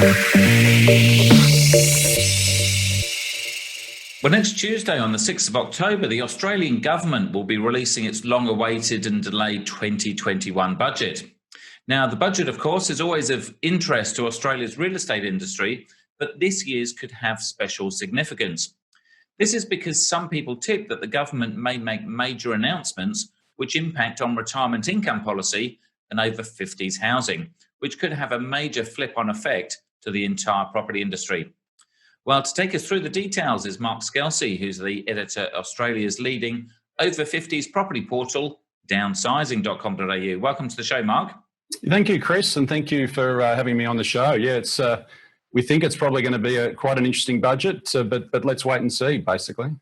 Well, next Tuesday, on the 6th of October, the Australian government will be releasing its long-awaited and delayed 2021 budget. Now, the budget, of course, is always of interest to Australia's real estate industry, but this year's could have special significance. This is because some people tip that the government may make major announcements which impact on retirement income policy and over 50s housing, which could have a major flip-on effect to the entire property industry. Well, to take us through the details is Mark Scelsey, who's the editor of Australia's leading over 50s property portal, downsizing.com.au. Welcome to the show, Mark. Thank you, Chris, and thank you for having me on the show. Yeah, we think it's probably going to be quite an interesting budget, but let's wait and see, basically.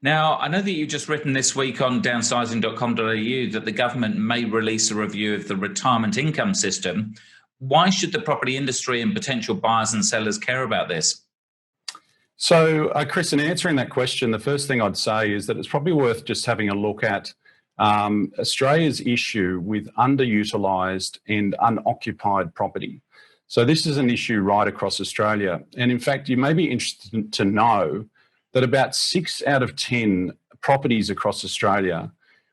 Now, I know that you've just written this week on downsizing.com.au that the government may release a review of the retirement income system. Why should the property industry and potential buyers and sellers care about this? So, Chris, in answering that question, the first thing I'd say is that it's probably worth just having a look at Australia's issue with underutilised and unoccupied property. So this is an issue right across Australia. And in fact, you may be interested to know that about 6 out of 10 properties across Australia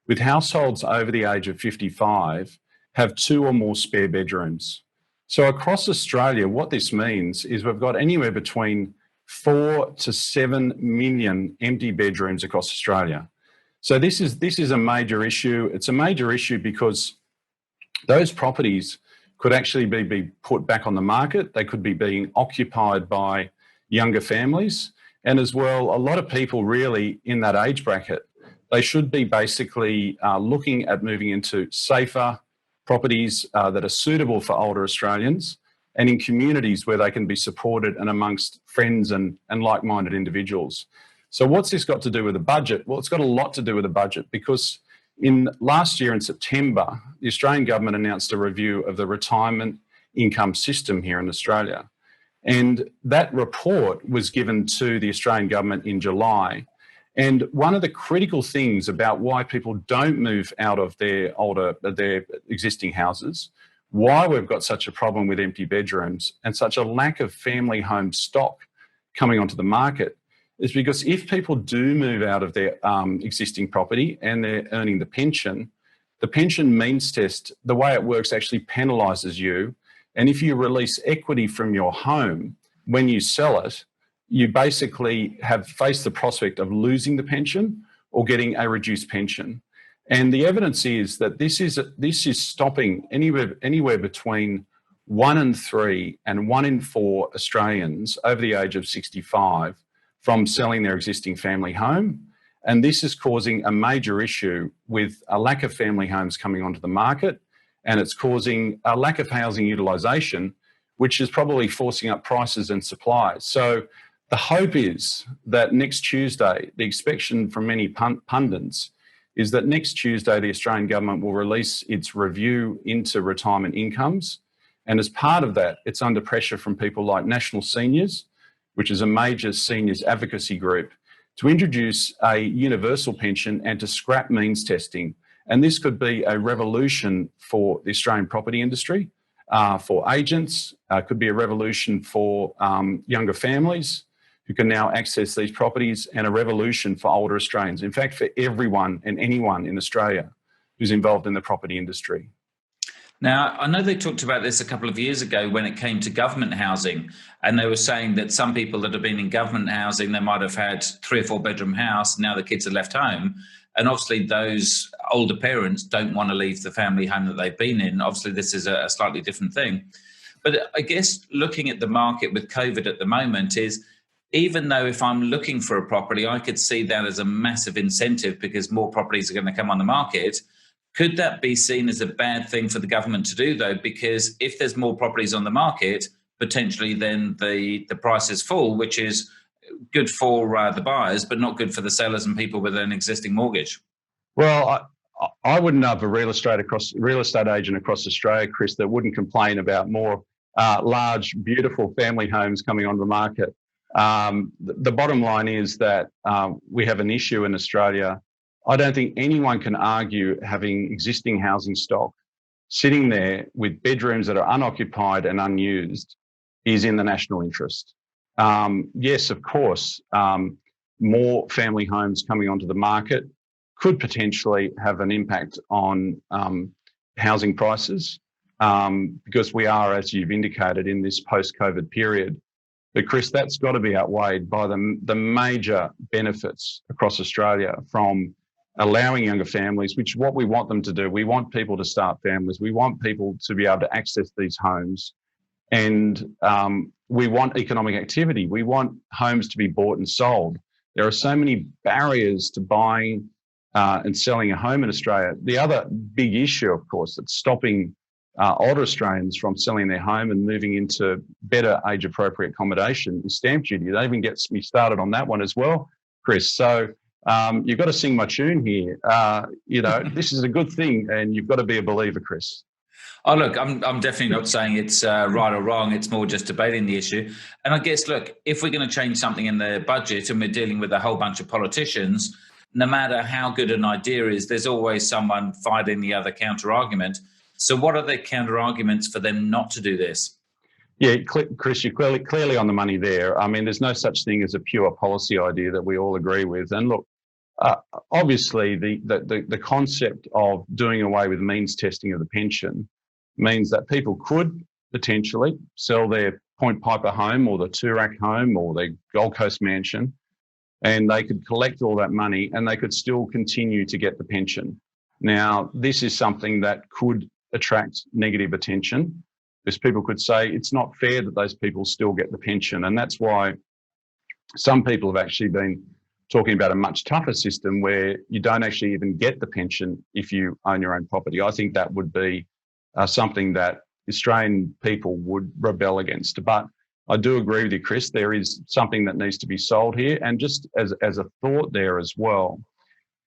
with households over the age of 55 have 2 or more spare bedrooms. So across Australia, what this means is we've got anywhere between 4 to 7 million empty bedrooms across Australia. So this is a major issue. It's a major issue because those properties could actually be put back on the market. They could be being occupied by younger families. And as well, a lot of people really in that age bracket, they should be basically looking at moving into safer properties that are suitable for older Australians and in communities where they can be supported and amongst friends and like-minded individuals. So what's this got to do with the budget? Well, it's got a lot to do with the budget because last year in September, the Australian government announced a review of the retirement income system here in Australia. And that report was given to the Australian government in July. And one of the critical things about why people don't move out of their existing houses, why we've got such a problem with empty bedrooms and such a lack of family home stock coming onto the market is because if people do move out of their existing property and they're earning the pension means test, the way it works actually penalises you. And if you release equity from your home, when you sell it, you basically have faced the prospect of losing the pension or getting a reduced pension. And the evidence is that this is stopping anywhere between 1 in 3 and 1 in 4 Australians over the age of 65 from selling their existing family home. And this is causing a major issue with a lack of family homes coming onto the market, and it's causing a lack of housing utilisation, which is probably forcing up prices and supply. So the hope is that next Tuesday, the expectation from many pundits is that next Tuesday, the Australian government will release its review into retirement incomes. And as part of that, it's under pressure from people like National Seniors, which is a major seniors advocacy group, to introduce a universal pension and to scrap means testing. And this could be a revolution for the Australian property industry, for agents, could be a revolution for younger families who can now access these properties, and a revolution for older Australians. In fact, for everyone and anyone in Australia who's involved in the property industry. Now, I know they talked about this a couple of years ago when it came to government housing, and they were saying that some people that have been in government housing, they might have had 3 or 4 bedroom house, now the kids are left home. And obviously those older parents don't want to leave the family home that they've been in. Obviously this is a slightly different thing. But I guess looking at the market with COVID at the moment is, even though if I'm looking for a property, I could see that as a massive incentive because more properties are going to come on the market. Could that be seen as a bad thing for the government to do though? Because if there's more properties on the market, potentially then the prices fall, which is good for the buyers, but not good for the sellers and people with an existing mortgage. Well, I wouldn't know of a real estate agent across Australia, Chris, that wouldn't complain about more large, beautiful family homes coming on the market. The bottom line is that we have an issue in Australia. I don't think anyone can argue having existing housing stock sitting there with bedrooms that are unoccupied and unused is in the national interest. Yes, of course, more family homes coming onto the market could potentially have an impact on housing prices because we are, as you've indicated, in this post-COVID period. But Chris, that's got to be outweighed by the major benefits across Australia from allowing younger families, which is what we want them to do. We want people to start families. We want people to be able to access these homes. And we want economic activity. We want homes to be bought and sold. There are so many barriers to buying and selling a home in Australia. The other big issue, of course, that's stopping older Australians from selling their home and moving into better age-appropriate accommodation is stamp duty. That even gets me started on that one as well, Chris. So you've got to sing my tune here. This is a good thing, and you've got to be a believer, Chris. Oh, look, I'm definitely not saying it's right or wrong. It's more just debating the issue. And I guess, look, if we're going to change something in the budget and we're dealing with a whole bunch of politicians, no matter how good an idea is, there's always someone fighting the other counter-argument. So what are the counter-arguments for them not to do this? Yeah, Chris, you're clearly on the money there. I mean, there's no such thing as a pure policy idea that we all agree with. And look, obviously, the concept of doing away with means testing of the pension means that people could potentially sell their Point Piper home or the Toorak home or their Gold Coast mansion, and they could collect all that money and they could still continue to get the pension. Now, this is something that could attract negative attention, because people could say it's not fair that those people still get the pension. And that's why some people have actually been talking about a much tougher system where you don't actually even get the pension if you own your own property. I think that would be something that Australian people would rebel against. But I do agree with you, Chris, there is something that needs to be solved here. And just as a thought there as well,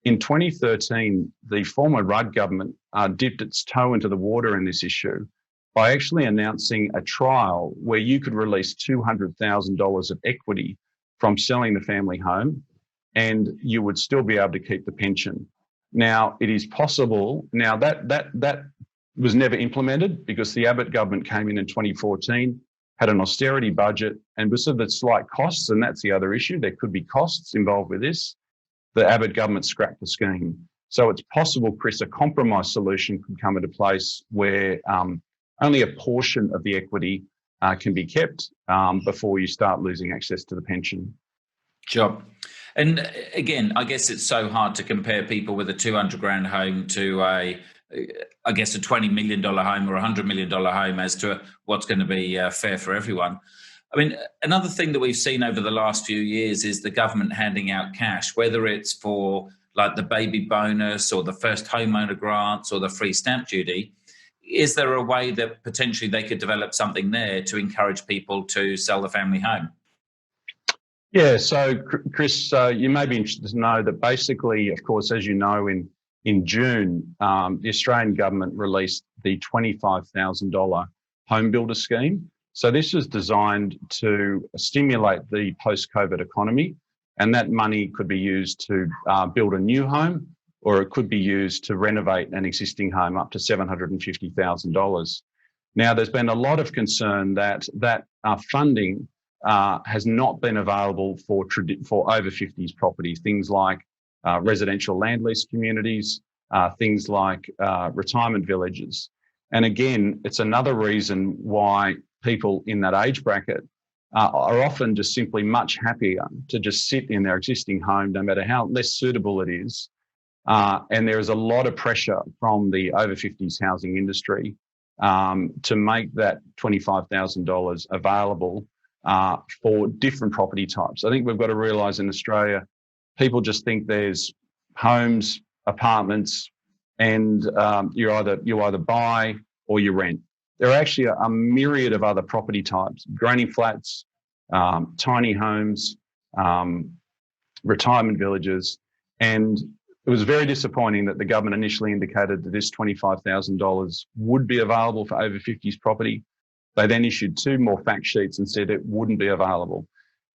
in 2013, the former Rudd government dipped its toe into the water in this issue by actually announcing a trial where you could release $200,000 of equity from selling the family home and you would still be able to keep the pension. Now, it is possible. Now, that was never implemented because the Abbott government came in 2014, had an austerity budget, and because of the slight costs, and that's the other issue, there could be costs involved with this, the Abbott government scrapped the scheme. So it's possible, Chris, a compromise solution could come into place where only a portion of the equity can be kept before you start losing access to the pension. Sure. And again, I guess it's so hard to compare people with a $200,000 home to a $20 million home or a $100 million home as to what's going to be fair for everyone. I mean, another thing that we've seen over the last few years is the government handing out cash, whether it's for like the baby bonus or the first homeowner grants or the free stamp duty. Is there a way that potentially they could develop something there to encourage people to sell the family home? Yeah, so Chris, you may be interested to know that basically, of course, as you know, in June, the Australian government released the $25,000 home builder scheme. So this was designed to stimulate the post-COVID economy, and that money could be used to build a new home, or it could be used to renovate an existing home up to $750,000. Now, there's been a lot of concern that funding has not been available for over 50s properties, things like residential land lease communities, things like retirement villages. And again, it's another reason why people in that age bracket are often just simply much happier to just sit in their existing home, no matter how less suitable it is. And there is a lot of pressure from the over 50s housing industry to make that $25,000 available for different property types. I think we've got to realise in Australia, people just think there's homes, apartments, and you either buy or you rent. There are actually a myriad of other property types: granny flats, tiny homes, retirement villages, and it was very disappointing that the government initially indicated that this $25,000 would be available for over 50s property. They then issued 2 more fact sheets and said it wouldn't be available.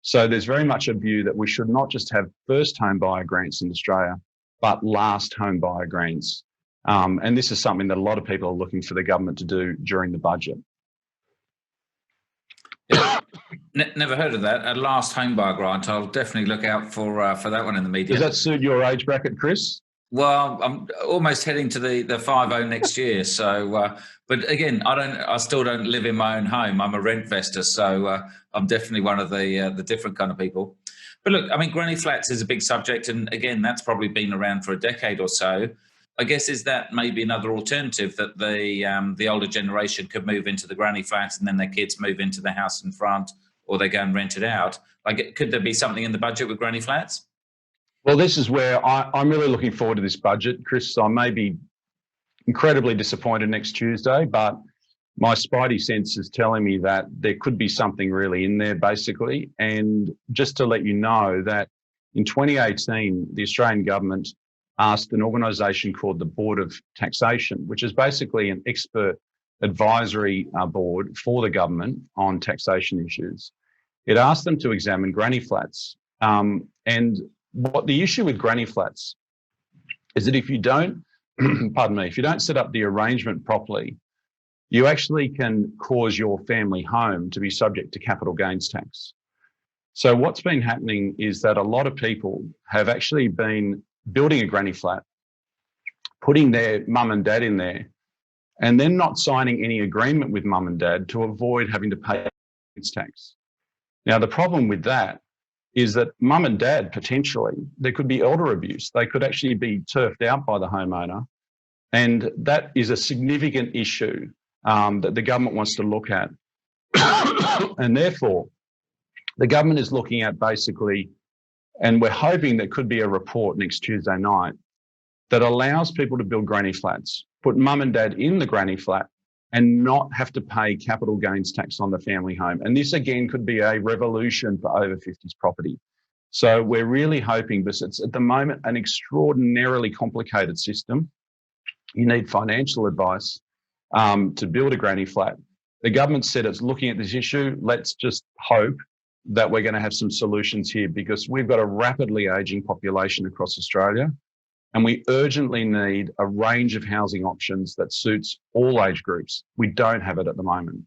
So there's very much a view that we should not just have first home buyer grants in Australia, but last home buyer grants. And this is something that a lot of people are looking for the government to do during the budget. Never heard of that. A last home buyer grant. I'll definitely look out for that one in the media. Does that suit your age bracket, Chris? Well, I'm almost heading to the 50 next year. So, but again, I still don't live in my own home. I'm a rent investor, so I'm definitely one of the different kind of people. But look, I mean, granny flats is a big subject, and again, that's probably been around for a decade or so. I guess is that maybe another alternative that the older generation could move into the granny flat, and then their kids move into the house in front, or they go and rent it out. Like, could there be something in the budget with granny flats? Well, this is where I'm really looking forward to this budget, Chris. I may be incredibly disappointed next Tuesday, but my spidey sense is telling me that there could be something really in there, basically. And just to let you know that in 2018, the Australian government asked an organisation called the Board of Taxation, which is basically an expert advisory board for the government on taxation issues. It asked them to examine granny flats. And what the issue with granny flats is that if you don't, pardon me, if you don't set up the arrangement properly, you actually can cause your family home to be subject to capital gains tax. So what's been happening is that a lot of people have actually been building a granny flat, putting their mum and dad in there, and then not signing any agreement with mum and dad to avoid having to pay tax. Now, the problem with that is that mum and dad, potentially, there could be elder abuse. They could actually be turfed out by the homeowner. And that is a significant issue that the government wants to look at. And therefore, the government is looking at basically, and we're hoping there could be a report next Tuesday night that allows people to build granny flats, put mum and dad in the granny flat, and not have to pay capital gains tax on the family home. And this again could be a revolution for over 50s property. So we're really hoping, but it's at the moment an extraordinarily complicated system. You need financial advice to build a granny flat. The government said it's looking at this issue. Let's just hope that we're going to have some solutions here, because we've got a rapidly aging population across Australia. And we urgently need a range of housing options that suits all age groups. We don't have it at the moment.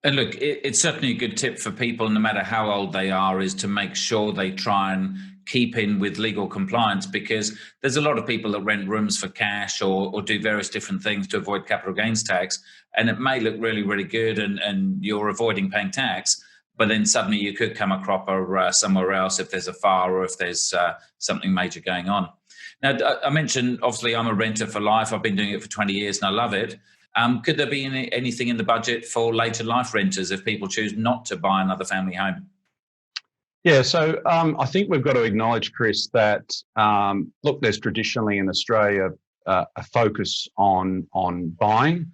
And look, it's certainly a good tip for people, no matter how old they are, is to make sure they try and keep in with legal compliance, because there's a lot of people that rent rooms for cash or do various different things to avoid capital gains tax. And it may look really, really good and you're avoiding paying tax, but then suddenly you could come a cropper somewhere else if there's a fire or if there's something major going on. Now, I mentioned, obviously, I'm a renter for life. I've been doing it for 20 years and I love it. Could there be anything in the budget for later life renters if people choose not to buy another family home? Yeah, so I think we've got to acknowledge, Chris, that, look, there's traditionally in Australia a focus on buying.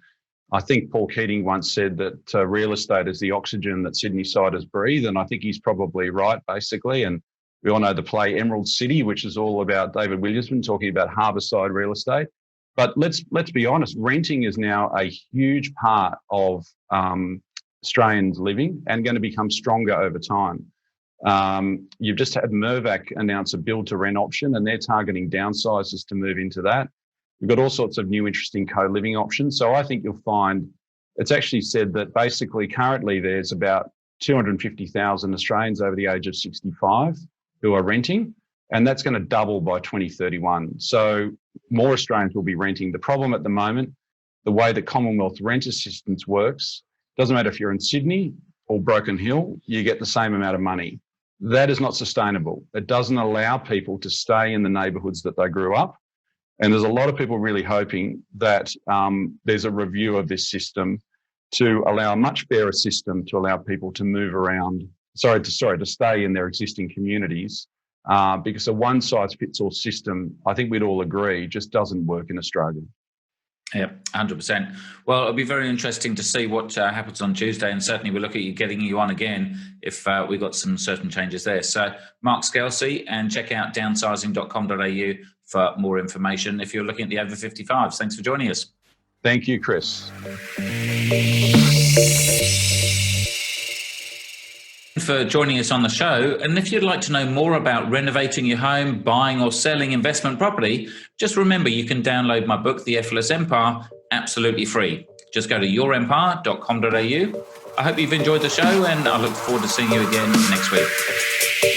I think Paul Keating once said that real estate is the oxygen that Sydney-siders breathe, and I think he's probably right, basically. And we all know the play Emerald City, which is all about David Williamson talking about harbourside real estate. But let's be honest, renting is now a huge part of Australians living and going to become stronger over time. You've just had Mirvac announce a build to rent option, and they're targeting downsizers to move into that. We've got all sorts of new interesting co-living options. So I think you'll find it's actually said that basically currently there's about 250,000 Australians over the age of 65 who are renting, and that's going to double by 2031. So more Australians will be renting. The problem at the moment, the way the Commonwealth rent assistance works, doesn't matter if you're in Sydney or Broken Hill, you get the same amount of money. That is not sustainable. It doesn't allow people to stay in the neighbourhoods that they grew up. And there's a lot of people really hoping that there's a review of this system to allow a much fairer system to allow people to move around, to stay in their existing communities, because a one-size-fits-all system, I think we'd all agree, just doesn't work in Australia. Yeah, 100%. Well, it'll be very interesting to see what happens on Tuesday, and certainly we'll look at getting you on again if we've got some certain changes there. So Mark Scelsey, and check out downsizing.com.au for more information if you're looking at the over 55s. Thanks for joining us. Thank you, Chris. For joining us on the show. And if you'd like to know more about renovating your home, buying or selling investment property, just remember you can download my book, The Effortless Empire, absolutely free. Just go to yourempire.com.au I hope you've enjoyed the show, and I look forward to seeing you again next week.